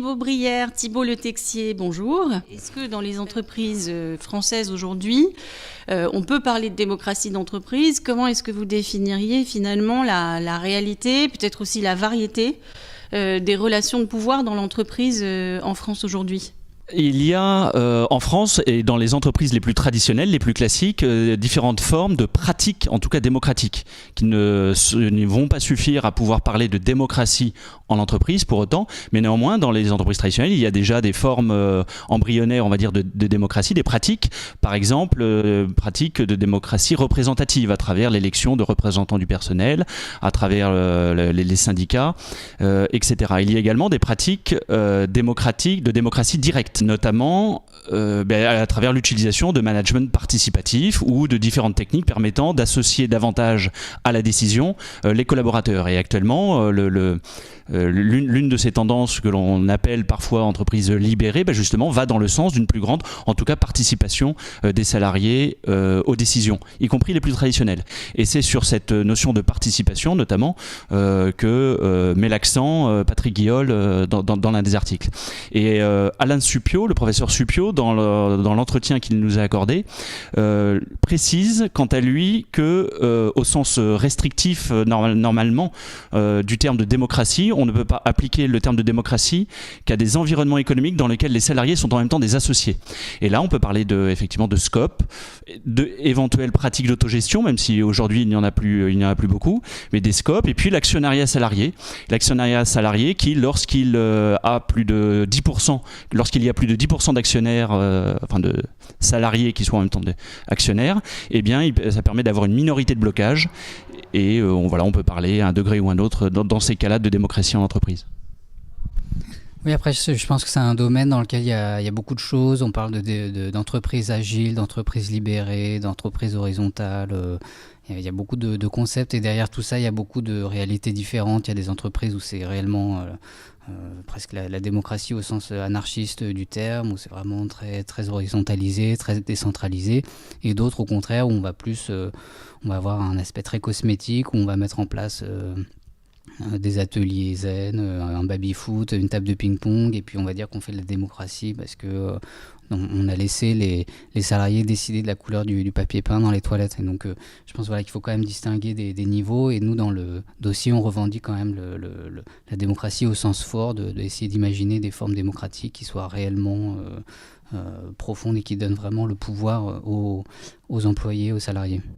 Beaubrière, Thibault Le Texier, bonjour. Est-ce que dans les entreprises françaises aujourd'hui, on peut parler de démocratie d'entreprise? Comment est-ce que vous définiriez finalement la réalité, peut-être aussi la variété des relations de pouvoir dans l'entreprise en France aujourd'hui? Il y a en France et dans les entreprises les plus traditionnelles, les plus classiques, différentes formes de pratiques, en tout cas démocratiques, qui ne vont pas suffire à pouvoir parler de démocratie en entreprise pour autant, mais néanmoins dans les entreprises traditionnelles, il y a déjà des formes embryonnaires, on va dire, de démocratie, des pratiques, par exemple, pratiques de démocratie représentative à travers l'élection de représentants du personnel, à travers les syndicats, etc. Il y a également des pratiques démocratiques, de démocratie directe, notamment à travers l'utilisation de management participatif ou de différentes techniques permettant d'associer davantage à la décision les collaborateurs. Et actuellement, l'une de ces tendances que l'on appelle parfois entreprise libérée, justement, va dans le sens d'une plus grande, en tout cas, participation des salariés aux décisions, y compris les plus traditionnelles. Et c'est sur cette notion de participation, notamment, que met l'accent Patrick Guillaume dans l'un des articles. Et Alain Suppiot, le professeur Suppiot, dans l'entretien qu'il nous a accordé, précise quant à lui que, au sens restrictif normalement du terme de démocratie, on ne peut pas appliquer le terme de démocratie qu'à des environnements économiques dans lesquels les salariés sont en même temps des associés. Et là, on peut parler effectivement de scope, d'éventuelles pratiques d'autogestion, même si aujourd'hui il n'y en a plus beaucoup, mais des scopes, et puis l'actionnariat salarié. L'actionnariat salarié qui, lorsqu'il y a plus de 10% d'actionnaires, enfin de salariés qui sont en même temps actionnaires, eh bien ça permet d'avoir une minorité de blocage. Et on peut parler à un degré ou un autre dans ces cas-là de démocratie en entreprise. Oui, après, je pense que c'est un domaine dans lequel il y a beaucoup de choses. On parle d'entreprises agiles, d'entreprises libérées, d'entreprises horizontales. Il y a beaucoup de concepts et derrière tout ça, il y a beaucoup de réalités différentes. Il y a des entreprises où c'est réellement presque la démocratie au sens anarchiste du terme, où c'est vraiment très, très horizontalisé, très décentralisé. Et d'autres, au contraire, où on va avoir un aspect très cosmétique, où on va mettre en place des ateliers zen, un baby-foot, une table de ping-pong, et puis on va dire qu'on fait de la démocratie parce que on a laissé les salariés décider de la couleur du papier peint dans les toilettes. Et donc je pense qu'il faut quand même distinguer des niveaux, et nous dans le dossier on revendique quand même la démocratie au sens fort, d'essayer d'imaginer des formes démocratiques qui soient réellement profondes et qui donnent vraiment le pouvoir aux employés, aux salariés.